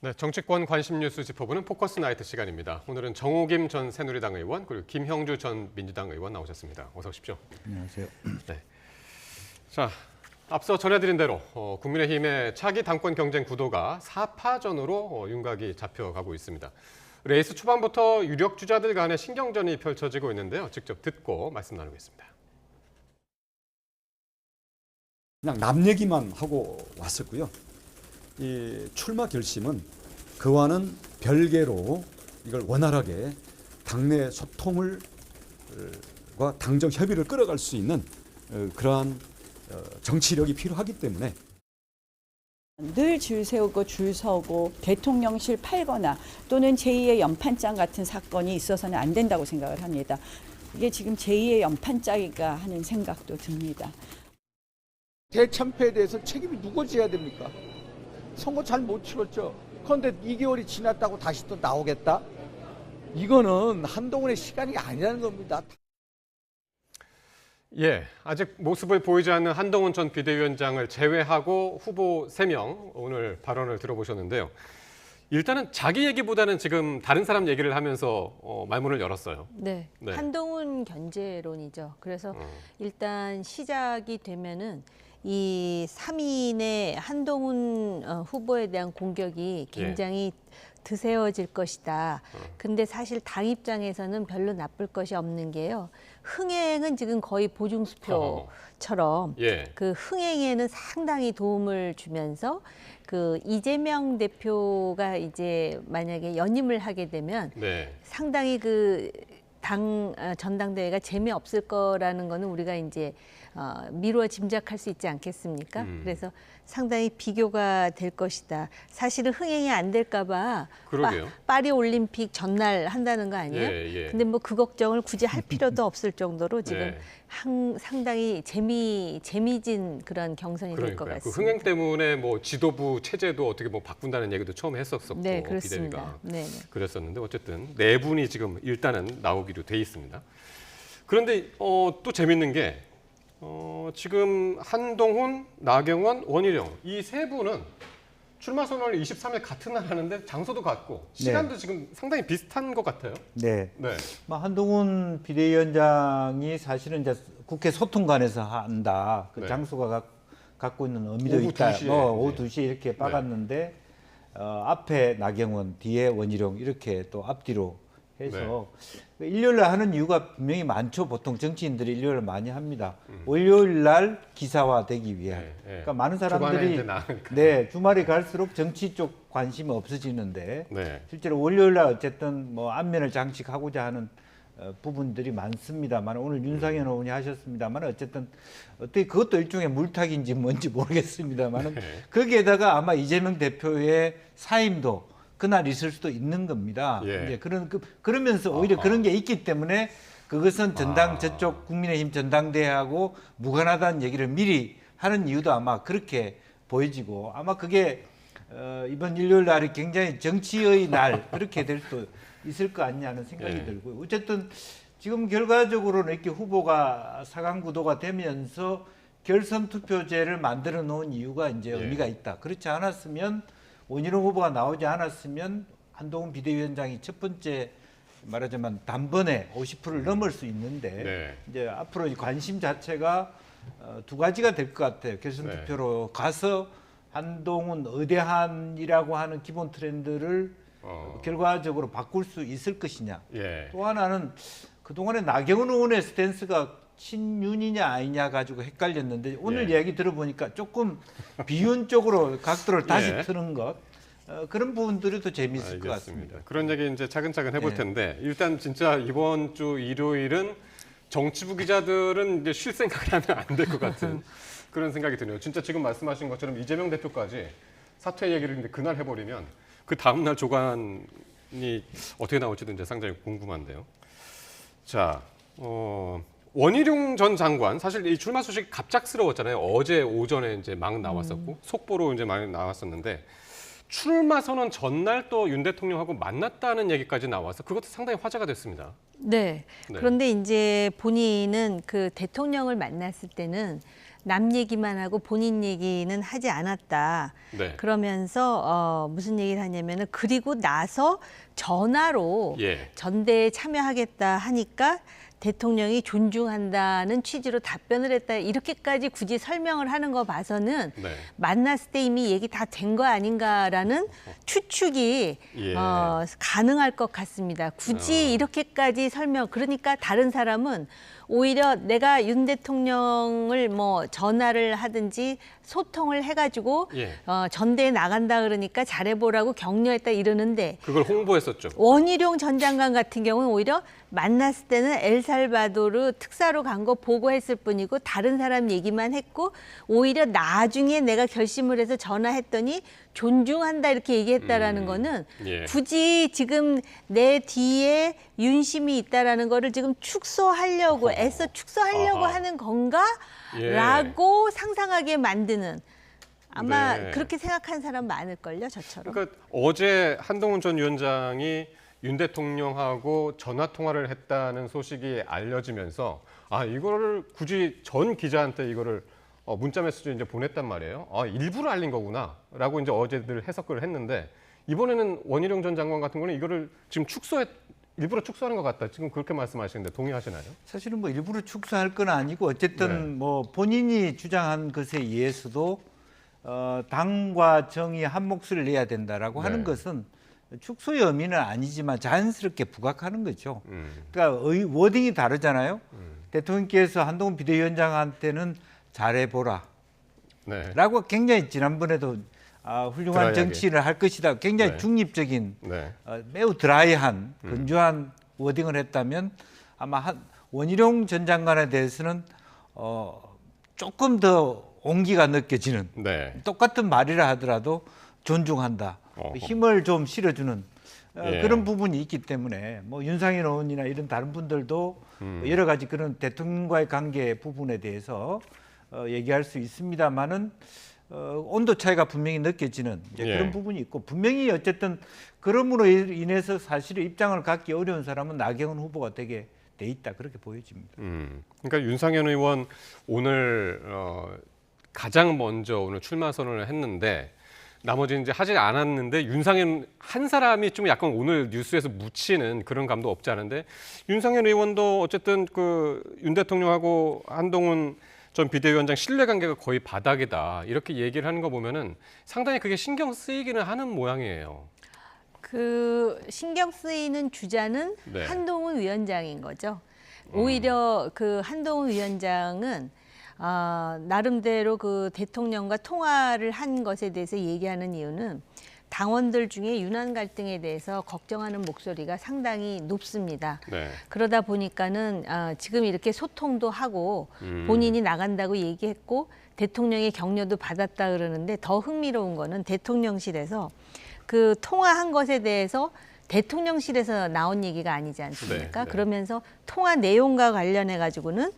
네, 정치권 관심 뉴스 짚어보는 포커스 나이트 시간입니다. 오늘은 정호김 전 새누리당 의원 그리고 김형주 전 민주당 의원 나오셨습니다. 어서 오십시오. 안녕하세요. 네. 자, 앞서 전해드린 대로 국민의힘의 차기 당권 경쟁 구도가 4파전으로 윤곽이 잡혀가고 있습니다. 레이스 초반부터 유력 주자들 간의 신경전이 펼쳐지고 있는데요. 직접 듣고 말씀 나누겠습니다. 그냥 남 얘기만 하고 왔었고요. 이 출마 결심은 그와는 별개로 이걸 원활하게 당내 소통을 과 당정 협의를 끌어갈 수 있는 그러한 정치력이 필요하기 때문에 늘 줄 세우고 줄 서고 대통령실 팔거나 또는 제2의 연판장 같은 사건이 있어서는 안 된다고 생각을 합니다. 이게 지금 제2의 연판장이가 하는 생각도 듭니다. 대참패에 대해서 책임이 누가 져야 됩니까? 선거 잘 못 치렀죠. 그런데 2개월이 지났다고 다시 또 나오겠다? 이거는 한동훈의 시간이 아니라는 겁니다. 예, 아직 모습을 보이지 않는 한동훈 전 비대위원장을 제외하고 후보 3명 오늘 발언을 들어보셨는데요. 일단은 자기 얘기보다는 지금 다른 사람 얘기를 하면서 말문을 열었어요. 네, 네. 한동훈 견제론이죠. 그래서 일단 시작이 되면은 이 3인의 한동훈 후보에 대한 공격이 굉장히 드세워질 것이다. 근데 사실 당 입장에서는 별로 나쁠 것이 없는 게요. 흥행은 지금 거의 보증수표처럼 그 흥행에는 상당히 도움을 주면서 그 이재명 대표가 이제 만약에 연임을 하게 되면 상당히 그 당 전당대회가 재미없을 거라는 거는 우리가 이제 미루어 짐작할 수 있지 않겠습니까? 그래서 상당히 비교가 될 것이다. 사실은 흥행이 안 될까 봐 파리 올림픽 전날 한다는 거 아니에요? 근데 뭐 그 걱정을 굳이 할 필요도 없을 정도로 지금 상당히 재미진 그런 경선이 될 것 같습니다. 그 흥행 때문에 뭐 지도부 체제도 어떻게 뭐 바꾼다는 얘기도 처음에 했었었고 네, 그렇습니다. 비대위가 그랬었는데 어쨌든 네 분이 지금 일단은 나오기로 돼 있습니다. 그런데 또 재밌는 게 지금 한동훈, 나경원, 원희룡 이 세 분은 출마 선언을 23일 같은 날 하는데 장소도 같고 시간도 지금 상당히 비슷한 것 같아요. 네. 한동훈 비대위원장이 사실은 이제 국회 소통관에서 한다. 그 장소가 갖고 있는 의미도 오후 있다. 2시에, 오후 2시에 이렇게 박았는데 앞에 나경원, 뒤에 원희룡 이렇게 또 앞뒤로 해서 일요일 날 하는 이유가 분명히 많죠. 보통 정치인들이 일요일 많이 합니다. 월요일 날 기사화되기 위해. 그러니까 많은 사람들이 주말이 갈수록 정치 쪽 관심이 없어지는데 실제로 월요일 날 어쨌든 뭐 안면을 장식하고자 하는 부분들이 많습니다만 오늘 윤상현 의원이 하셨습니다만 어쨌든 어떻게 그것도 일종의 물타기인지 뭔지 모르겠습니다만 거기에다가 아마 이재명 대표의 사임도 그날 있을 수도 있는 겁니다. 이제 그러면서 오히려 그런 게 있기 때문에 그것은 저쪽 국민의힘 전당대회하고 무관하다는 얘기를 미리 하는 이유도 아마 그렇게 보여지고 아마 그게 이번 일요일 날이 굉장히 정치의 날 그렇게 될 수도 있을 거 아니냐는 생각이 들고요. 어쨌든 지금 결과적으로는 이렇게 후보가 4강 구도가 되면서 결선 투표제를 만들어 놓은 이유가 이제 의미가 있다. 그렇지 않았으면 원희룡 후보가 나오지 않았으면 한동훈 비대위원장이 첫 번째 말하자면 단번에 50%를 넘을 수 있는데 이제 앞으로 관심 자체가 두 가지가 될 것 같아요. 결선 투표로 가서 한동훈 의대한이라고 하는 기본 트렌드를 결과적으로 바꿀 수 있을 것이냐. 또 하나는 그동안에 나경원 의원의 스탠스가 친윤이냐 아니냐 가지고 헷갈렸는데 오늘 이야기 들어보니까 조금 비윤 쪽으로 각도를 다시 트는 것 그런 부분들이 더 재미있을 것 같습니다. 그런 얘기 이제 차근차근 해볼 텐데 일단 진짜 이번 주 일요일은 정치부 기자들은 이제 쉴 생각을 하면 안 될 것 같은 그런 생각이 드네요. 진짜 지금 말씀하신 것처럼 이재명 대표까지 사퇴 얘기를 이제 그날 해버리면 그 다음 날 조간이 어떻게 나올지도 이제 상당히 궁금한데요. 자, 원희룡 전 장관 사실 이 출마 소식 갑작스러웠잖아요. 어제 오전에 이제 막 나왔었고 속보로 이제 많이 나왔었는데 출마 선언 전날 또 윤 대통령하고 만났다는 얘기까지 나와서 그것도 상당히 화제가 됐습니다. 그런데 이제 본인은 그 대통령을 만났을 때는 남 얘기만 하고 본인 얘기는 하지 않았다. 네. 그러면서 무슨 얘기를 하냐면은 그리고 나서 전화로 예. 전대에 참여하겠다 하니까 대통령이 존중한다는 취지로 답변을 했다. 이렇게까지 굳이 설명을 하는 거 봐서는 네. 만났을 때 이미 얘기 다 된 거 아닌가라는 추측이 예. 가능할 것 같습니다. 굳이 이렇게까지 설명, 그러니까 다른 사람은 오히려 내가 윤 대통령을 뭐 전화를 하든지 소통을 해가지고 예. 전대에 나간다 그러니까 잘해보라고 격려했다 이러는데 그걸 홍보했었죠. 원희룡 전 장관 같은 경우는 오히려 만났을 때는 엘살바도르 특사로 간 거 보고했을 뿐이고 다른 사람 얘기만 했고 오히려 나중에 내가 결심을 해서 전화했더니 존중한다 이렇게 얘기했다라는 거는 예. 굳이 지금 내 뒤에 윤심이 있다라는 거를 지금 축소하려고 애써 축소하려고 아하. 하는 건가? 예. 라고 상상하게 만드는 아마 네. 그렇게 생각한 사람 많을걸요, 저처럼. 그러니까 어제 한동훈 전 위원장이 윤 대통령하고 전화 통화를 했다는 소식이 알려지면서 아 이거를 굳이 전 기자한테 이거를 문자 메시지 이제 보냈단 말이에요. 아 일부러 알린 거구나라고 이제 어제들 해석을 했는데 이번에는 원희룡 전 장관 같은 거는 이거를 지금 일부러 축소하는 것 같다. 지금 그렇게 말씀하시는데 동의하시나요? 사실은 뭐 일부러 축소할 건 아니고 어쨌든 네. 뭐 본인이 주장한 것에 의해서도 당과 정이 한 목소리를 내야 된다라고 네. 하는 것은 축소의 의미는 아니지만 자연스럽게 부각하는 거죠. 그러니까 워딩이 다르잖아요. 대통령께서 한동훈 비대위원장한테는 잘해보라 네. 라고 굉장히 지난번에도 훌륭한 드라이하게. 정치를 할 것이다. 굉장히 네. 중립적인 네. 매우 드라이한 건조한 워딩을 했다면 아마 원희룡 전 장관에 대해서는 조금 더 온기가 느껴지는 네. 똑같은 말이라 하더라도 존중한다. 어허. 힘을 좀 실어주는 예. 그런 부분이 있기 때문에 뭐 윤상현 의원이나 이런 다른 분들도 여러 가지 그런 대통령과의 관계 부분에 대해서 얘기할 수 있습니다만은 온도 차이가 분명히 느껴지는 이제 예. 그런 부분이 있고 분명히 어쨌든 그럼으로 인해서 사실은 입장을 갖기 어려운 사람은 나경원 후보가 되게 돼 있다 그렇게 보여집니다. 그러니까 윤상현 의원 오늘 가장 먼저 오늘 출마 선언을 했는데 나머지 이제 하지 않았는데 윤상현 한 사람이 좀 약간 오늘 뉴스에서 묻히는 그런 감도 없지 않은데 윤상현 의원도 어쨌든 그 윤 대통령하고 한동훈 전 비대위원장 신뢰관계가 거의 바닥이다 이렇게 얘기를 하는 거 보면은 상당히 그게 신경 쓰이기는 하는 모양이에요. 그 신경 쓰이는 주자는 네. 한동훈 위원장인 거죠. 오히려 그 한동훈 위원장은 나름대로 그 대통령과 통화를 한 것에 대해서 얘기하는 이유는 당원들 중에 윤한 갈등에 대해서 걱정하는 목소리가 상당히 높습니다. 네. 그러다 보니까는 지금 이렇게 소통도 하고 본인이 나간다고 얘기했고 대통령의 격려도 받았다 그러는데 더 흥미로운 거는 대통령실에서 그 통화한 것에 대해서 대통령실에서 나온 얘기가 아니지 않습니까? 네, 네. 그러면서 통화 내용과 관련해 가지고는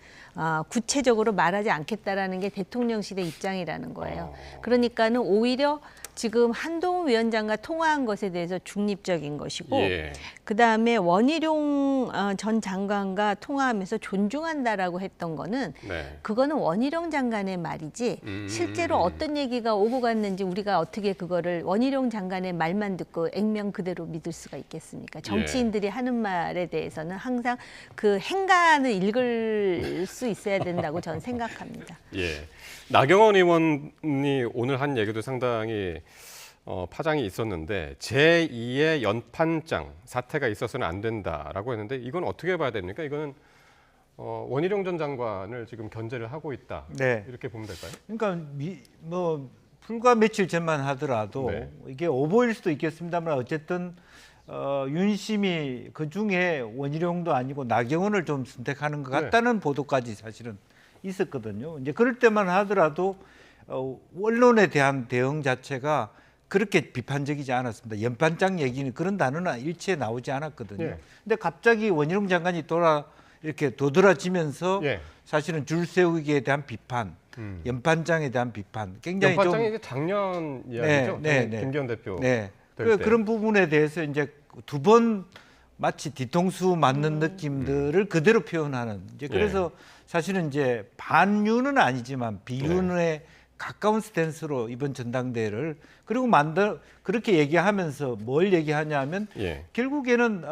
구체적으로 말하지 않겠다라는 게 대통령실의 입장이라는 거예요. 그러니까는 오히려 지금 한동훈 위원장과 통화한 것에 대해서 중립적인 것이고 예. 그다음에 원희룡 전 장관과 통화하면서 존중한다라고 했던 거는 네. 그거는 원희룡 장관의 말이지 실제로 어떤 얘기가 오고 갔는지 우리가 어떻게 그거를 원희룡 장관의 말만 듣고 액면 그대로 믿을 수가 있겠습니까? 정치인들이 하는 말에 대해서는 항상 그 행간을 읽을 수 있어야 된다고 저는 생각합니다. 예. 나경원 의원이 오늘 한 얘기도 상당히 파장이 있었는데 제2의 연판장 사태가 있어서는 안 된다라고 했는데 이건 어떻게 봐야 됩니까? 이거는 원희룡 전 장관을 지금 견제를 하고 있다. 네. 이렇게 보면 될까요? 그러니까 뭐 불과 며칠 전만 하더라도 네. 이게 오보일 수도 있겠습니다만 어쨌든 윤심이 그 중에 원희룡도 아니고 나경원을 좀 선택하는 것 같다는 보도까지 사실은 있었거든요. 이제 그럴 때만 하더라도 언론에 대한 대응 자체가 그렇게 비판적이지 않았습니다. 연판장 얘기는 그런 단어는 일체에 나오지 않았거든요. 예. 근데 갑자기 원희룡 장관이 이렇게 도드라지면서 예. 사실은 줄 세우기에 대한 비판, 연판장에 대한 비판, 굉장히 연판장이 좀 이제 작년 이야기죠. 네. 김기현 대표. 네. 될 때. 그런 부분에 대해서 이제 두 번 마치 뒤통수 맞는 느낌들을 그대로 표현하는 이제 그래서 사실은 이제 반윤은 아니지만 비윤에 가까운 스탠스로 이번 전당대회를 그리고 그렇게 얘기하면서 뭘 얘기하냐면 결국에는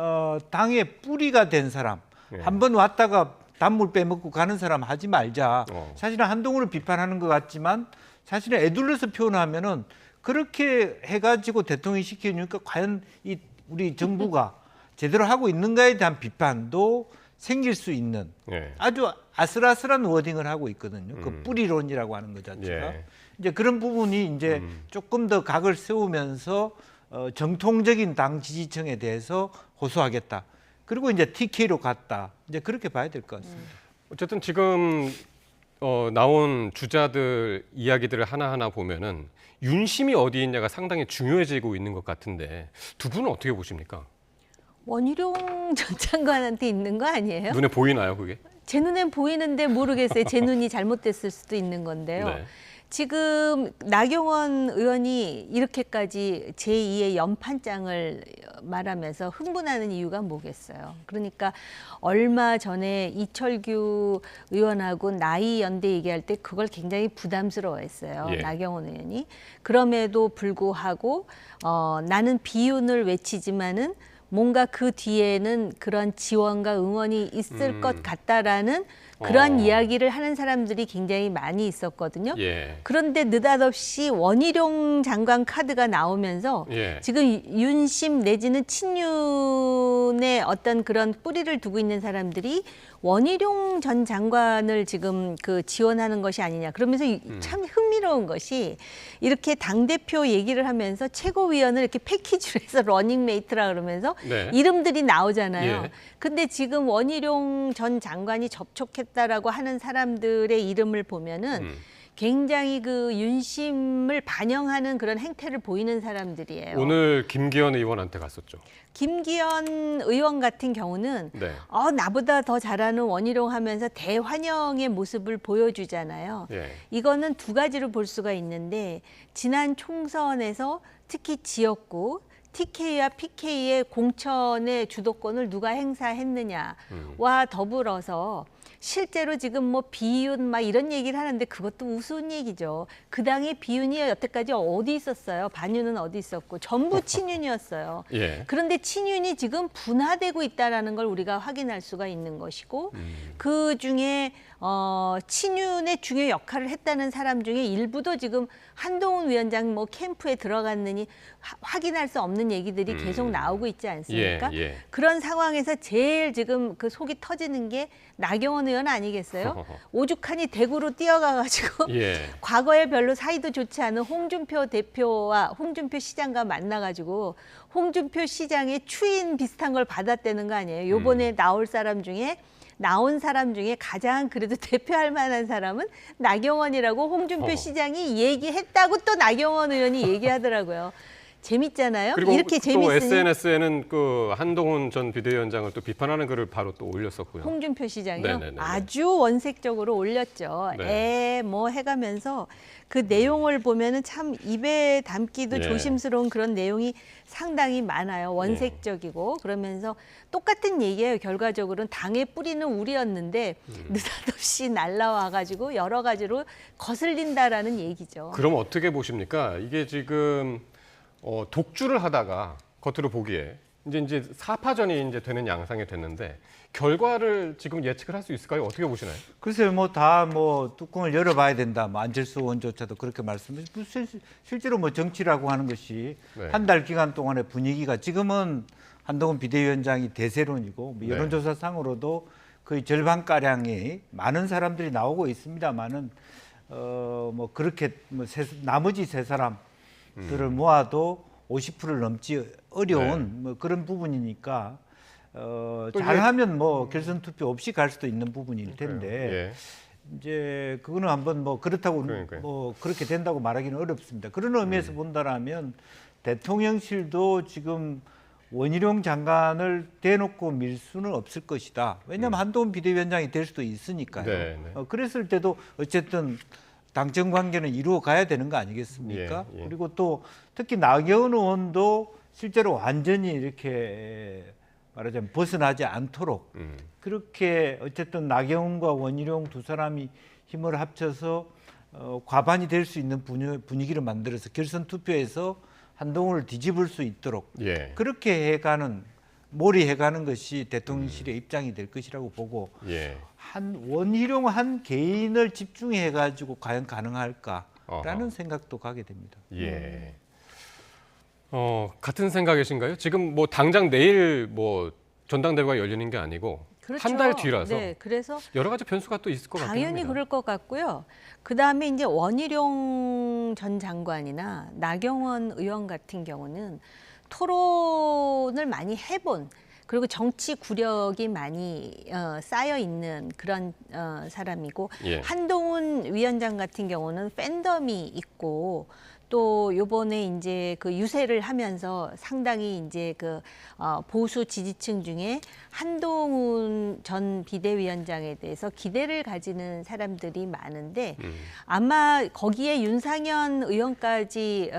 당의 뿌리가 된 사람 한번 왔다가 단물 빼먹고 가는 사람 하지 말자. 사실은 한동훈을 비판하는 것 같지만 사실은 애둘러서 표현하면은 그렇게 해가지고 대통령이 시키니까 과연 이 우리 정부가 제대로 하고 있는가에 대한 비판도 생길 수 있는 아주 아슬아슬한 워딩을 하고 있거든요. 그 뿌리론이라고 하는 것 자체가 이제 그런 부분이 이제 조금 더 각을 세우면서 정통적인 당 지지층에 대해서 호소하겠다. 그리고 이제 TK로 갔다. 이제 그렇게 봐야 될 것 같습니다. 어쨌든 지금 나온 주자들 이야기들을 하나하나 보면은 윤심이 어디 있냐가 상당히 중요해지고 있는 것 같은데 두 분은 어떻게 보십니까? 원희룡 전 장관한테 있는 거 아니에요? 눈에 보이나요, 그게? 제 눈엔 보이는데 모르겠어요. 제 눈이 잘못됐을 수도 있는 건데요. 네. 지금 나경원 의원이 이렇게까지 제2의 연판장을 말하면서 흥분하는 이유가 뭐겠어요. 그러니까 얼마 전에 이철규 의원하고 나이 연대 얘기할 때 그걸 굉장히 부담스러워했어요. 나경원 의원이. 그럼에도 불구하고 나는 비윤을 외치지만은 뭔가 그 뒤에는 그런 지원과 응원이 있을 것 같다라는 그런 이야기를 하는 사람들이 굉장히 많이 있었거든요. 그런데 느닷없이 원희룡 장관 카드가 나오면서 지금 윤심 내지는 친윤의 어떤 그런 뿌리를 두고 있는 사람들이 원희룡 전 장관을 지금 그 지원하는 것이 아니냐. 그러면서 참 흥미로운 것이 이렇게 당대표 얘기를 하면서 최고위원을 이렇게 패키지로 해서 러닝메이트라 그러면서 이름들이 나오잖아요. 근데 지금 원희룡 전 장관이 접촉했다라고 하는 사람들의 이름을 보면은 굉장히 그 윤심을 반영하는 그런 행태를 보이는 사람들이에요. 오늘 김기현 의원한테 갔었죠. 김기현 의원 같은 경우는 나보다 더 잘하는 원희룡 하면서 대환영의 모습을 보여주잖아요. 이거는 두 가지로 볼 수가 있는데 지난 총선에서 특히 지역구 TK와 PK의 공천의 주도권을 누가 행사했느냐와 더불어서 실제로 지금 뭐 비윤 막 이런 얘기를 하는데 그것도 우스운 얘기죠. 그 당의 비윤이 여태까지 어디 있었어요? 반윤은 어디 있었고 전부 친윤이었어요. 그런데 친윤이 지금 분화되고 있다라는 걸 우리가 확인할 수가 있는 것이고 그 중에 친윤의 중요 역할을 했다는 사람 중에 일부도 지금 한동훈 위원장 뭐 캠프에 들어갔느니 확인할 수 없는 얘기들이 계속 나오고 있지 않습니까? 그런 상황에서 제일 지금 그 속이 터지는 게 나경원 의원 아니겠어요? 오죽하니 대구로 뛰어가가지고 과거에 별로 사이도 좋지 않은 홍준표 대표와 홍준표 시장과 만나가지고 홍준표 시장의 추인 비슷한 걸 받았다는 거 아니에요? 요번에 나온 사람 중에 가장 그래도 대표할 만한 사람은 나경원이라고 홍준표 시장이 얘기했다고 또 나경원 의원이 얘기하더라고요. 재밌잖아요. 그리고 이렇게 또 재밌으니 SNS에는 그 한동훈 전 비대위원장을 또 비판하는 글을 바로 또 올렸었고요. 홍준표 시장이요. 아주 원색적으로 올렸죠. 뭐 해가면서 그 내용을 보면은 참 입에 담기도 조심스러운 그런 내용이 상당히 많아요. 원색적이고 그러면서 똑같은 얘기예요. 결과적으로는 당의 뿌리는 우리였는데 느닷없이 날라와가지고 여러 가지로 거슬린다라는 얘기죠. 그럼 어떻게 보십니까? 이게 지금 독주를 하다가 겉으로 보기에 이제 사파전이 이제 되는 양상이 됐는데 결과를 지금 예측을 할 수 있을까요? 어떻게 보시나요? 글쎄요, 뭐 다 뭐 뚜껑을 열어봐야 된다. 뭐 안철수 의원조차도 그렇게 말씀해. 실제로 뭐 정치라고 하는 것이 한 달 기간 동안의 분위기가 지금은 한동훈 비대위원장이 대세론이고 뭐 여론조사상으로도 거의 절반 가량이 많은 사람들이 나오고 있습니다만은 뭐 그렇게 뭐 나머지 세 사람들을 모아도 50%를 넘지 어려운 뭐 그런 부분이니까. 잘하면 뭐 결선 투표 없이 갈 수도 있는 부분일 텐데 이제 그거는 한번 뭐 그렇다고 뭐 그렇게 된다고 말하기는 어렵습니다. 그런 의미에서 본다라면 대통령실도 지금 원희룡 장관을 대놓고 밀 수는 없을 것이다. 왜냐하면 한동훈 비대위원장이 될 수도 있으니까요. 그랬을 때도 어쨌든 당정 관계는 이루어 가야 되는 거 아니겠습니까? 그리고 또 특히 나경원 의원도 실제로 완전히 이렇게 말하자면 벗어나지 않도록 그렇게 어쨌든 나경원과 원희룡 두 사람이 힘을 합쳐서 과반이 될 수 있는 분위기를 만들어서 결선 투표에서 한동훈을 뒤집을 수 있도록 예. 그렇게 해가는 몰이해가는 것이 대통령실의 입장이 될 것이라고 보고 예. 한 원희룡 한 개인을 집중해가지고 과연 가능할까라는 어허. 생각도 가게 됩니다. 예. 같은 생각이신가요? 지금 뭐 당장 내일 뭐 전당대회가 열리는 게 아니고 그렇죠. 한 달 뒤라서 네, 그래서 여러 가지 변수가 또 있을 것 같긴 당연히 합니다. 그럴 것 같고요. 그 다음에 이제 원희룡 전 장관이나 나경원 의원 같은 경우는 토론을 많이 해본 그리고 정치 구력이 많이 쌓여 있는 그런 사람이고 예. 한동훈 위원장 같은 경우는 팬덤이 있고 또 요번에 이제 그 유세를 하면서 상당히 이제 그 보수 지지층 중에 한동훈 전 비대위원장에 대해서 기대를 가지는 사람들이 많은데 아마 거기에 윤상현 의원까지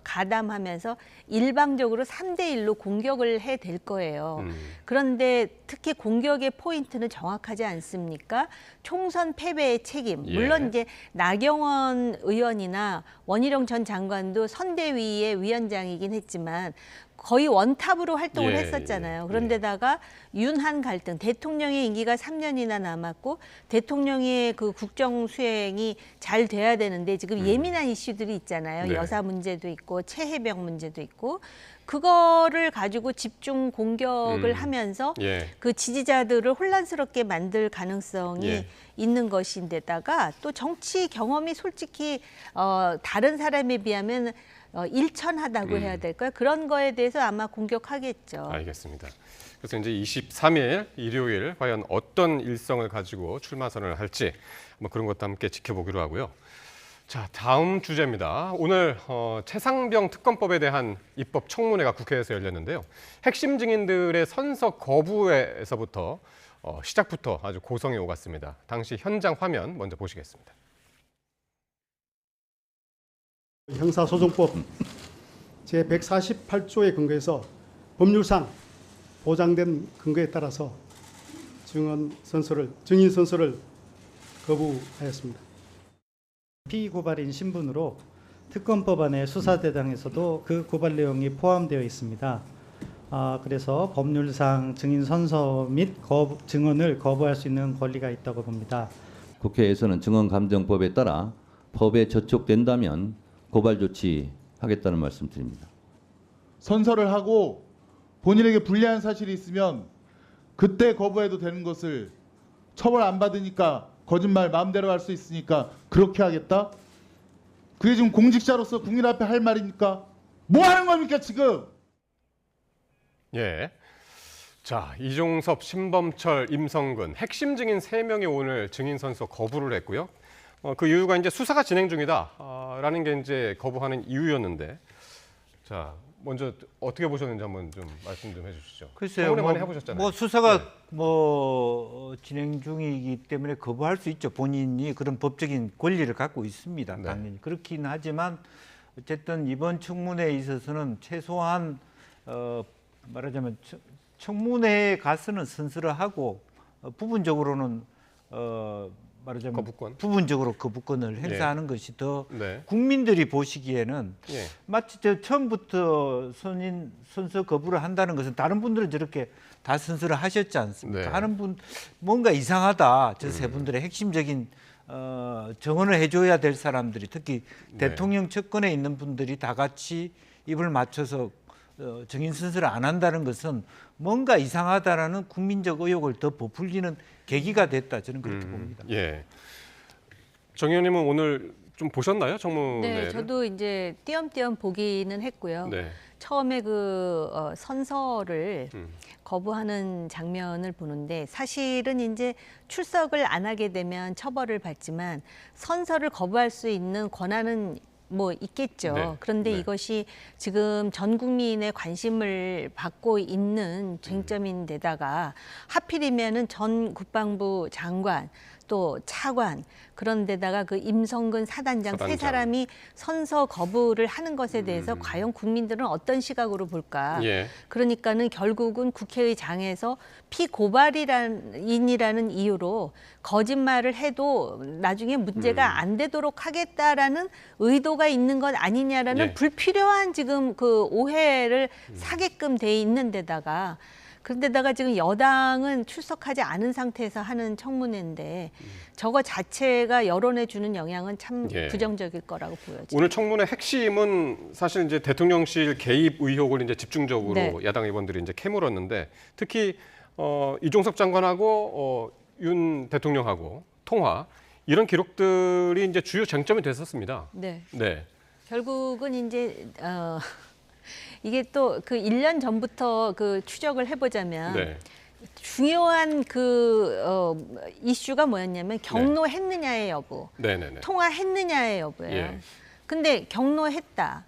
가담하면서 일방적으로 3대1로 공격을 해댈 거예요. 그런데 특히 공격의 포인트는 정확하지 않습니까? 총선 패배의 책임. 물론 예. 이제 나경원 의원이나 원희룡 전 장관도 선대위의 위원장이긴 했지만 거의 원탑으로 활동을 예, 했었잖아요. 예, 그런데다가 윤한 갈등, 대통령의 임기가 3년이나 남았고 대통령의 그 국정 수행이 잘 돼야 되는데 지금 예민한 이슈들이 있잖아요. 네. 여사 문제도 있고 최혜병 문제도 있고 그거를 가지고 집중 공격을 하면서 예. 그 지지자들을 혼란스럽게 만들 가능성이 예. 있는 것인데다가 또 정치 경험이 솔직히 다른 사람에 비하면 일천하다고 해야 될까요? 그런 거에 대해서 아마 공격하겠죠. 알겠습니다. 그래서 이제 23일 일요일 과연 어떤 일성을 가지고 출마 선언을 할지 한번 그런 것도 함께 지켜보기로 하고요. 자, 다음 주제입니다. 오늘 최상병 특검법에 대한 입법 청문회가 국회에서 열렸는데요. 핵심 증인들의 선서 거부에서부터 시작부터 아주 고성이 오갔습니다. 당시 현장 화면 먼저 보시겠습니다. 형사소송법 제148조에 근거해서 법률상 보장된 근거에 따라서 증인 선서를 거부하였습니다. 피고발인 신분으로 특검법안의 수사대상에서도 그 고발 내용이 포함되어 있습니다. 그래서 법률상 증인 선서 및 증언을 거부할 수 있는 권리가 있다고 봅니다. 국회에서는 증언감정법에 따라 법에 저촉된다면 고발 조치하겠다는 말씀드립니다. 선서를 하고 본인에게 불리한 사실이 있으면 그때 거부해도 되는 것을 처벌 안 받으니까 거짓말 마음대로 할 수 있으니까 그렇게 하겠다? 그게 지금 공직자로서 국민 앞에 할 말입니까? 뭐 하는 겁니까 지금? 예. 자, 이종섭, 신범철, 임성근 핵심 증인 3명이 오늘 증인 선서 거부를 했고요. 그 이유가 이제 수사가 진행 중이다라는 게 이제 거부하는 이유였는데, 자 먼저 어떻게 보셨는지 한번 좀 말씀 좀 해주시죠. 글쎄요, 청문회 많이 해보셨잖아요. 뭐 수사가 네. 진행 중이기 때문에 거부할 수 있죠. 본인이 그런 법적인 권리를 갖고 있습니다. 네. 당연히 그렇긴 하지만 어쨌든 이번 청문회에 있어서는 최소한 말하자면 청문회에 가서는 선서를 하고 부분적으로는 말하자면 거부권? 부분적으로 거부권을 행사하는 것이 더 네. 국민들이 보시기에는 예. 마치 처음부터 선서 거부를 한다는 것은 다른 분들은 저렇게 다 선서를 하셨지 않습니까? 네. 하는 분 뭔가 이상하다. 저 세 분들의 핵심적인 정언을 해줘야 될 사람들이 특히 네. 대통령 측근에 있는 분들이 다 같이 입을 맞춰서 증인 선서를 안 한다는 것은 뭔가 이상하다라는 국민적 의혹을 더 부풀리는 계기가 됐다. 저는 그렇게 봅니다. 예. 정 의원님은 오늘 좀 보셨나요, 청문회를? 네, 저도 이제 띄엄띄엄 보기는 했고요. 네. 처음에 그 선서를 거부하는 장면을 보는데 사실은 이제 출석을 안 하게 되면 처벌을 받지만 선서를 거부할 수 있는 권한은 뭐 있겠죠. 네. 그런데 네. 이것이 지금 전 국민의 관심을 받고 있는 쟁점인데다가 하필이면은 전 국방부 장관 또 차관, 그런데다가 그 임성근 사단장 세 사단장. 사람이 선서 거부를 하는 것에 대해서 과연 국민들은 어떤 시각으로 볼까? 예. 그러니까는 결국은 국회의장에서 피고발인이라는 이유로 거짓말을 해도 나중에 문제가 안 되도록 하겠다라는 의도가 있는 것 아니냐라는 예. 불필요한 지금 그 오해를 사게끔 돼 있는 데다가 그런데다가 지금 여당은 출석하지 않은 상태에서 하는 청문회인데 저거 자체가 여론에 주는 영향은 참 예. 부정적일 거라고 보여집니다. 오늘 청문회 핵심은 사실 이제 대통령실 개입 의혹을 이제 집중적으로 네. 야당 의원들이 이제 캐물었는데 특히 이종섭 장관하고 윤 대통령하고 통화 이런 기록들이 이제 주요 쟁점이 됐었습니다. 네. 네. 결국은 이제 이게 또 그 1년 전부터 그 추적을 해보자면 네. 중요한 그 이슈가 뭐였냐면 경로했느냐의 여부, 네네네. 통화했느냐의 여부예요. 예. 근데 경로했다,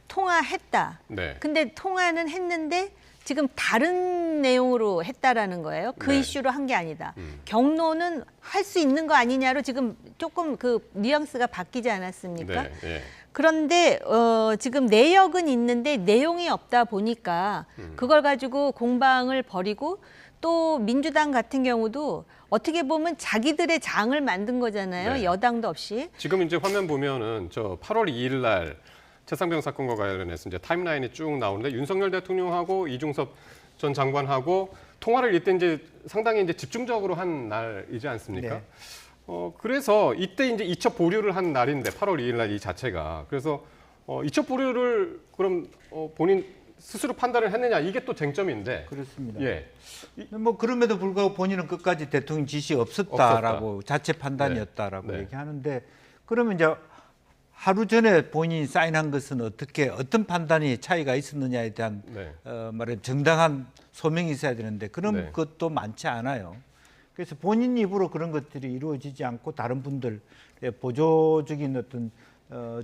통화했다. 네. 근데 통화는 했는데 지금 다른 내용으로 했다라는 거예요. 그 네. 이슈로 한 게 아니다. 경로는 할 수 있는 거 아니냐로 지금 조금 그 뉘앙스가 바뀌지 않았습니까? 네. 네. 그런데 지금 내역은 있는데 내용이 없다 보니까 그걸 가지고 공방을 벌이고 또 민주당 같은 경우도 어떻게 보면 자기들의 장을 만든 거잖아요. 네. 여당도 없이. 지금 이제 화면 보면은 저 8월 2일 날 최상병 사건과 관련해서 이제 타임라인이 쭉 나오는데 윤석열 대통령하고 이종섭 전 장관하고 통화를 이때 이제 상당히 이제 집중적으로 한 날이지 않습니까? 네. 그래서 이때 이제 이첩 보류를 한 날인데 8월 2일 날 이 자체가 그래서 이첩 보류를 그럼 본인 스스로 판단을 했느냐 이게 또 쟁점인데. 그렇습니다. 예. 뭐 그럼에도 불구하고 본인은 끝까지 대통령 지시 없었다라고 자체 판단이었다라고 네. 얘기하는데 그러면 이제 하루 전에 본인이 사인한 것은 어떤 판단이 차이가 있었느냐에 대한 네. 말하자면 정당한 소명이 있어야 되는데 그런 네. 것도 많지 않아요. 그래서 본인 입으로 그런 것들이 이루어지지 않고 다른 분들 보조적인 어떤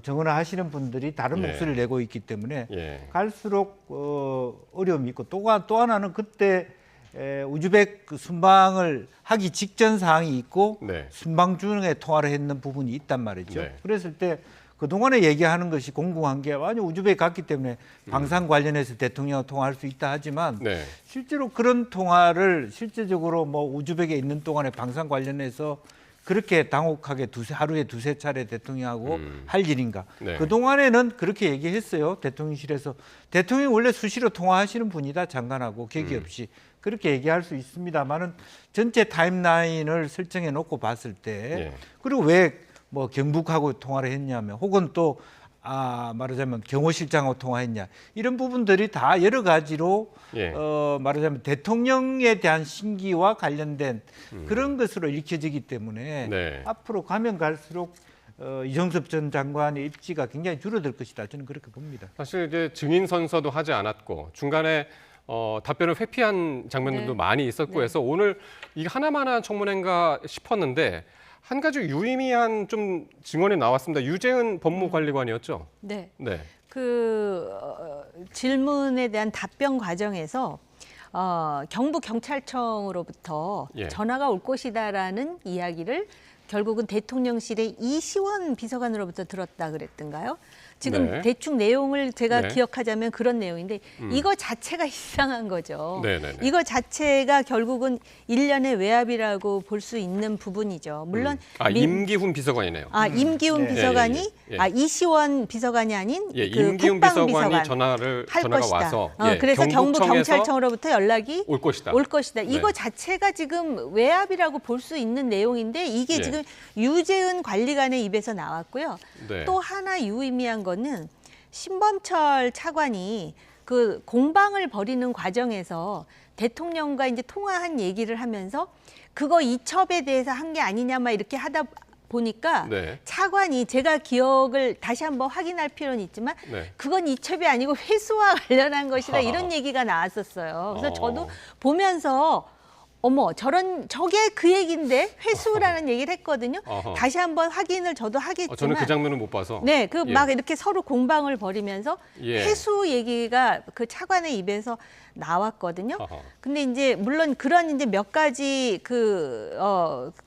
정언하시는 분들이 다른 예. 목소리를 내고 있기 때문에 예. 갈수록 어려움이 있고 또 하나는 그때 우즈벡 순방을 하기 직전 사항이 있고 네. 순방 중에 통화를 했는 부분이 있단 말이죠. 네. 그랬을 때 그동안에 얘기하는 것이 공공한 게 아니 우즈벡 갔기 때문에 방산 관련해서 대통령과 통화할 수 있다 하지만 네. 실제로 그런 통화를 실제적으로 뭐 우즈벡에 있는 동안에 방산 관련해서 그렇게 당혹하게 하루에 두세 차례 대통령하고 할 일인가. 네. 그동안에는 그렇게 얘기했어요. 대통령실에서. 대통령이 원래 수시로 통화하시는 분이다. 장관하고 계기 없이. 그렇게 얘기할 수 있습니다만은 전체 타임라인을 설정해 놓고 봤을 때 예. 그리고 왜 뭐 경북하고 통화를 했냐면 혹은 또 말하자면 경호실장하고 통화했냐 이런 부분들이 다 여러 가지로 예. 말하자면 대통령에 대한 신기와 관련된 그런 것으로 읽혀지기 때문에 네. 앞으로 가면 갈수록 이종섭 전 장관의 입지가 굉장히 줄어들 것이다. 저는 그렇게 봅니다. 사실 이제 증인 선서도 하지 않았고 중간에 답변을 회피한 장면들도 네. 많이 있었고 네. 해서 오늘 이게 하나만 한 청문회인가 싶었는데 한 가지 유의미한 좀 증언이 나왔습니다. 유재은 법무관리관이었죠. 네. 네. 그 질문에 대한 답변 과정에서 경북 경찰청으로부터 예. 전화가 올 것이다라는 이야기를 결국은 대통령실의 이시원 비서관으로부터 들었다 그랬던가요? 지금 네. 대충 내용을 제가 네. 기억하자면 그런 내용인데 이거 자체가 이상한 거죠. 네네네. 이거 자체가 결국은 일련의 외압이라고 볼 수 있는 부분이죠. 물론 임기훈 비서관이네요. 임기훈 네. 비서관이 예, 예, 예. 이시원 비서관이 아닌 예, 그 임기훈 국방 비서관이 비서관 전화가 것이다. 와서 그래서 경북 경북청에서 경찰청으로부터 연락이 올 것이다. 올 것이다. 네. 이거 자체가 지금 외압이라고 볼 수 있는 내용인데 이게 예. 지금 유재은 관리관의 입에서 나왔고요. 네. 또 하나 유의미한 거는 신범철 차관이 그 공방을 벌이는 과정에서 대통령과 이제 통화한 얘기를 하면서 그거 이첩에 대해서 한 게 아니냐 막 이렇게 하다 보니까 네. 차관이 제가 기억을 다시 한번 확인할 필요는 있지만 네. 그건 이첩이 아니고 회수와 관련한 것이다 하하. 이런 얘기가 나왔었어요. 그래서 어. 저도 보면서 어머 저게 그 얘기인데 회수라는 얘기를 했거든요. 어허. 다시 한번 확인을 저도 하겠지만 저는 그 장면을 못 봐서. 네, 그 예. 막 이렇게 서로 공방을 벌이면서 예. 회수 얘기가 그 차관의 입에서 나왔거든요. 어허. 근데 이제 물론 그런 이제 몇 가지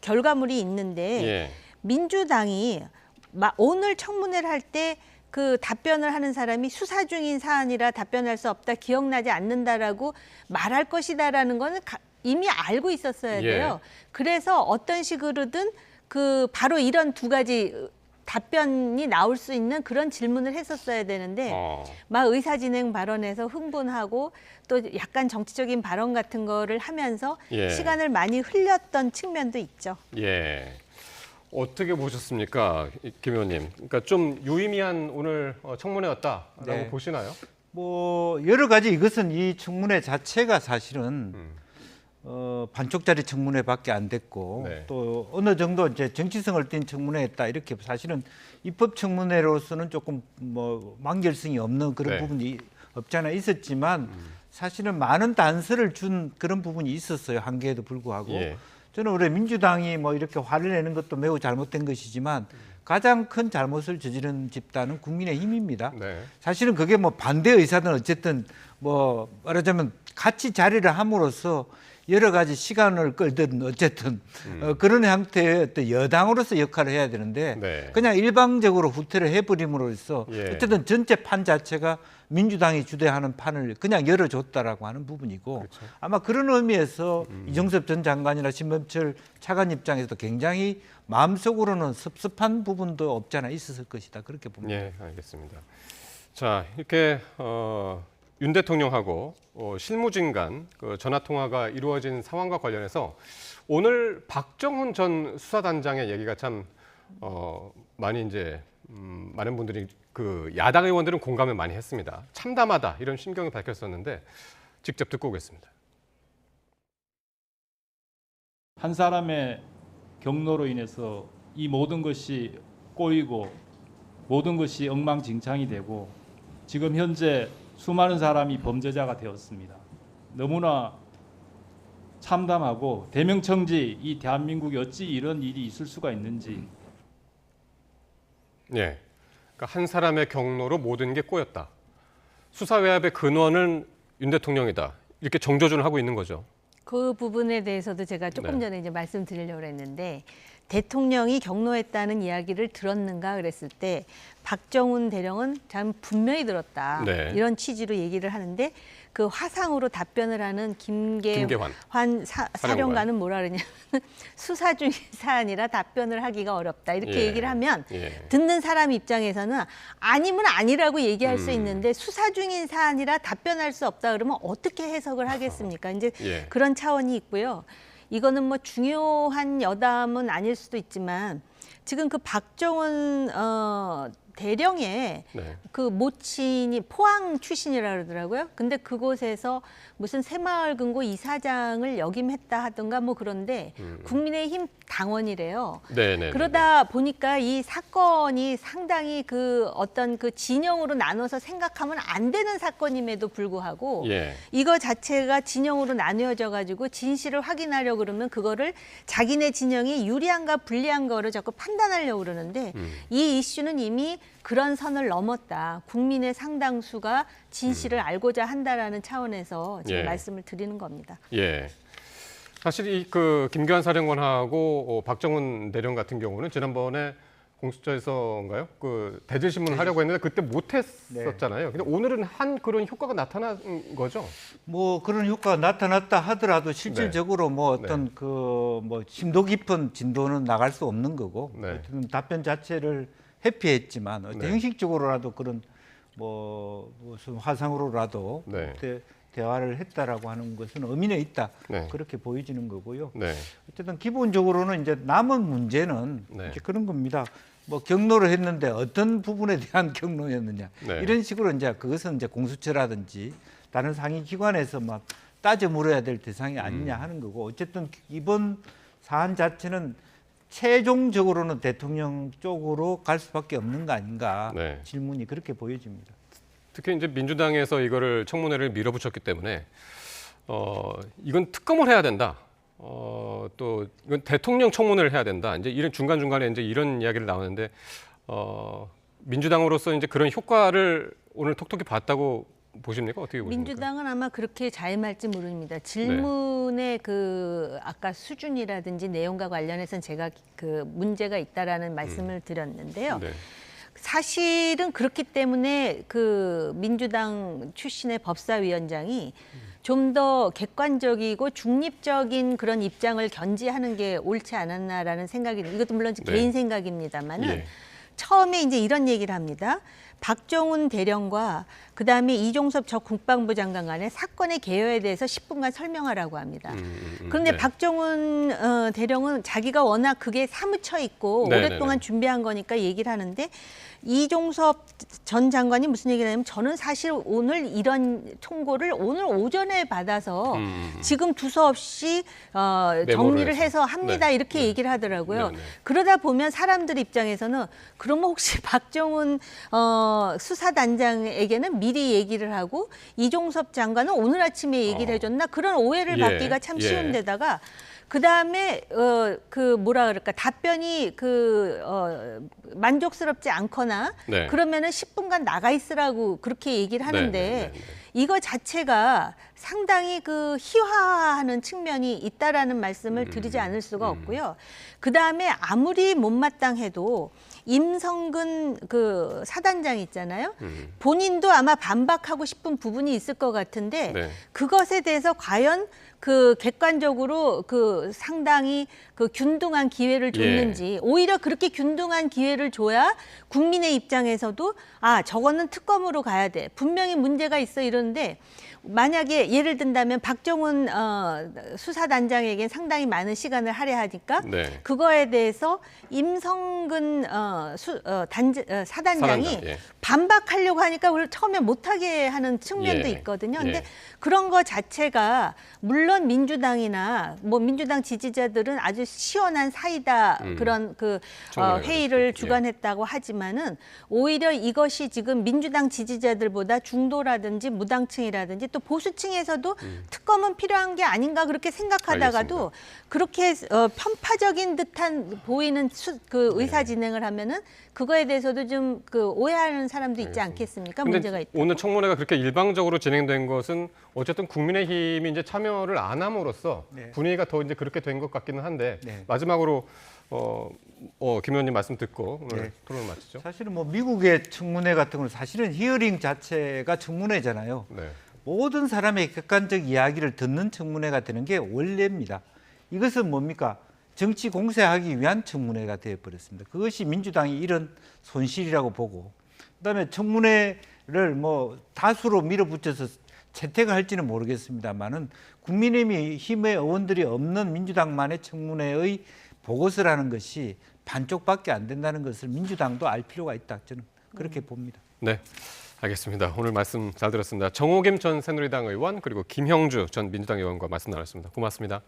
결과물이 있는데 예. 민주당이 오늘 청문회를 할 때 그 답변을 하는 사람이 수사 중인 사안이라 답변할 수 없다, 기억나지 않는다라고 말할 것이다라는 거는 이미 알고 있었어야 돼요. 그래서 어떤 식으로든 그 바로 이런 두 가지 답변이 나올 수 있는 그런 질문을 했었어야 되는데 막 의사진행 발언에서 흥분하고 또 약간 정치적인 발언 같은 거를 하면서 예. 시간을 많이 흘렸던 측면도 있죠. 예. 어떻게 보셨습니까, 김 의원님? 그러니까 좀 유의미한 오늘 청문회였다라고 네. 보시나요? 뭐 여러 가지 이것은 이 청문회 자체가 사실은 반쪽짜리 청문회밖에 안 됐고 네. 또 어느 정도 이제 정치성을 띤 청문회였다 이렇게 사실은 입법 청문회로서는 조금 뭐 완결성이 없는 그런 네. 부분이 없지 않아 있었지만 사실은 많은 단서를 준 그런 부분이 있었어요. 한계에도 불구하고. 예. 저는 올해 민주당이 뭐 이렇게 화를 내는 것도 매우 잘못된 것이지만 가장 큰 잘못을 저지른 집단은 국민의힘입니다. 네. 사실은 그게 뭐 반대 의사든 어쨌든 뭐 말하자면 같이 자리를 함으로써 여러 가지 시간을 끌든 어쨌든 그런 형태의 어떤 여당으로서 역할을 해야 되는데 네. 그냥 일방적으로 후퇴를 해버림으로써 예. 어쨌든 전체 판 자체가 민주당이 주도하는 판을 그냥 열어줬다라고 하는 부분이고 그렇죠. 아마 그런 의미에서 이정섭 전 장관이나 신범철 차관 입장에서도 굉장히 마음속으로는 섭섭한 부분도 없지 않아 있었을 것이다 그렇게 봅니다. 예, 알겠습니다. 자, 이렇게 윤 대통령하고 실무진 간 그 전화 통화가 이루어진 상황과 관련해서 오늘 박정훈 전 수사단장의 얘기가 참 많이 이제 많은 분들이 그 야당 의원들은 공감을 많이 했습니다. 참담하다 이런 심경을 밝혔었는데 직접 듣고 오겠습니다. 한 사람의 경로로 인해서 이 모든 것이 꼬이고 모든 것이 엉망진창이 되고 지금 현재 수많은 사람이 범죄자가 되었습니다. 너무나 참담하고 대명청지 이 대한민국에 어찌 이런 일이 있을 수가 있는지. 예, 그러니까 한 사람의 경로로 모든 게 꼬였다. 수사 외압의 근원은 윤 대통령이다. 이렇게 정조준을 하고 있는 거죠. 그 부분에 대해서도 제가 조금 네. 전에 이제 말씀드리려고 했는데 대통령이 경로했다는 이야기를 들었는가 그랬을 때 박정훈 대령은 참 분명히 들었다. 네. 이런 취지로 얘기를 하는데 그 화상으로 답변을 하는 김계환 사령관은 뭐라 그러냐면 수사 중인 사안이라 답변을 하기가 어렵다. 이렇게 예. 얘기를 하면 예. 듣는 사람 입장에서는 아니면 아니라고 얘기할 수 있는데 수사 중인 사안이라 답변할 수 없다 그러면 어떻게 해석을 하겠습니까? 이제 예. 그런 차원이 있고요. 이거는 뭐 중요한 여담은 아닐 수도 있지만 지금 그 박정훈 대령의 네. 그 모친이 포항 출신이라 그러더라고요. 근데 그곳에서 무슨 새마을금고 이사장을 역임했다 하던가 뭐 그런데 국민의힘 당원이래요. 네네. 그러다 보니까 이 사건이 상당히 그 어떤 그 진영으로 나눠서 생각하면 안 되는 사건임에도 불구하고 예. 이거 자체가 진영으로 나뉘어져 가지고 진실을 확인하려고 그러면 그거를 자기네 진영이 유리한가 불리한 거를 자꾸 판단하려고 그러는데 이 이슈는 이미 그런 선을 넘었다. 국민의 상당수가 진실을 알고자 한다라는 차원에서 제가 예. 말씀을 드리는 겁니다. 예. 사실 이 그 김계환 사령관하고 박정훈 대령 같은 경우는 지난번에 공수처에서인가요? 그 대질 신문을 하려고 했는데 그때 못했었잖아요. 근데 오늘은 한 그런 효과가 나타난 거죠. 뭐 그런 효과가 나타났다 하더라도 실질적으로 뭐 어떤 그 뭐 심도 깊은 진도는 나갈 수 없는 거고 네. 어쨌든 답변 자체를 회피했지만 어떤 네. 형식적으로라도 그런 뭐 무슨 화상으로라도 네. 대화를 했다라고 하는 것은 의미는 있다. 네. 그렇게 보여지는 거고요. 네. 어쨌든 기본적으로는 이제 남은 문제는 네. 이제 그런 겁니다. 뭐 경로를 했는데 어떤 부분에 대한 경로였느냐 네. 이런 식으로 이제 그것은 이제 공수처라든지 다른 상위 기관에서 막 따져 물어야 될 대상이 아니냐 하는 거고 어쨌든 이번 사안 자체는 최종적으로는 대통령 쪽으로 갈 수밖에 없는 거 아닌가 네. 질문이 그렇게 보여집니다. 특히 이제 민주당에서 이거를 청문회를 밀어붙였기 때문에 이건 특검을 해야 된다. 또 이건 대통령 청문회를 해야 된다. 이제 이런 중간중간에 이제 이런 이야기를 나오는데 민주당으로서 이제 그런 효과를 오늘 톡톡히 봤다고 보십니까? 어떻게 보십니까? 민주당은 아마 그렇게 잘 말지 모릅니다. 질문의 그 아까 수준이라든지 내용과 관련해서는 제가 그 문제가 있다라는 말씀을 드렸는데요. 네. 사실은 그렇기 때문에 그 민주당 출신의 법사위원장이 좀 더 객관적이고 중립적인 그런 입장을 견지하는 게 옳지 않았나라는 생각이 듭니다. 이것도 물론 네. 개인 생각입니다만은 예. 처음에 이제 이런 얘기를 합니다. 박정훈 대령과 그다음에 이종섭 전 국방부 장관 간의 사건의 개요에 대해서 10분간 설명하라고 합니다. 그런데 네. 박정훈 대령은 자기가 워낙 그게 사무쳐 있고 네, 오랫동안 네, 네. 준비한 거니까 얘기를 하는데 이종섭 전 장관이 무슨 얘기를 하냐면 저는 사실 오늘 이런 통고를 오늘 오전에 받아서 지금 두서없이 정리를 해서 합니다. 네. 이렇게 얘기를 하더라고요. 네, 네. 그러다 보면 사람들 입장에서는 그러면 혹시 박정훈 수사단장에게는 미리 얘기를 하고 이종섭 장관은 오늘 아침에 얘기를 해줬나 그런 오해를 예, 받기가 참 예. 쉬운데다가 그다음에 그 뭐라 그럴까 답변이 만족스럽지 않거나 네. 그러면은 10분간 나가 있으라고 그렇게 얘기를 하는데 네, 네, 네. 이거 자체가 상당히 그 희화화하는 측면이 있다라는 말씀을 드리지 않을 수가 없고요. 그다음에 아무리 못마땅해도 임성근 그 사단장 있잖아요. 본인도 아마 반박하고 싶은 부분이 있을 것 같은데 네. 그것에 대해서 과연 그 객관적으로 그 상당히 그 균등한 기회를 줬는지 오히려 그렇게 균등한 기회를 줘야 국민의 입장에서도 아 저거는 특검으로 가야 돼 분명히 문제가 있어 이러는데 만약에 예를 든다면 박정훈 수사단장에게 상당히 많은 시간을 할애하니까 네. 그거에 대해서 임성근 사단장이 사단장, 예. 반박하려고 하니까 우리 처음에 못하게 하는 측면도 예. 있거든요. 근데 예. 그런 거 자체가 물론 민주당이나 뭐 민주당 지지자들은 아주 시원한 사이다 그런 그 청문회가 회의를 됐죠. 주관했다고 하지만은 오히려 이것이 지금 민주당 지지자들보다 중도라든지 무당층이라든지 또 보수층에서도 특검은 필요한 게 아닌가 그렇게 생각하다가도 그렇게 편파적인 듯한 보이는 그 의사 진행을 하면은 그거에 대해서도 좀 그 오해하는 사람도 있지 않겠습니까? 문제가 있다. 오늘 청문회가 그렇게 일방적으로 진행된 것은 어쨌든 국민의힘이 이제 참여를 안 함으로써 네. 분위기가 더 이제 그렇게 된 것 같기는 한데 네. 마지막으로 김 의원님 말씀 듣고 오늘 네. 토론을 마치죠. 사실은 뭐 미국의 청문회 같은 경우는 사실은 히어링 자체가 청문회잖아요. 네. 모든 사람의 객관적 이야기를 듣는 청문회가 되는 게 원래입니다. 이것은 뭡니까? 정치 공세하기 위한 청문회가 되어버렸습니다. 그것이 민주당이 이런 손실이라고 보고 그다음에 청문회를 뭐 다수로 밀어붙여서 채택을 할지는 모르겠습니다만은 국민의힘의 의원들이 없는 민주당만의 청문회의 보고서라는 것이 반쪽밖에 안 된다는 것을 민주당도 알 필요가 있다. 저는 그렇게 봅니다. 네, 알겠습니다. 오늘 말씀 잘 들었습니다. 정호김 전 새누리당 의원 그리고 김형주 전 민주당 의원과 말씀 나눴습니다. 고맙습니다.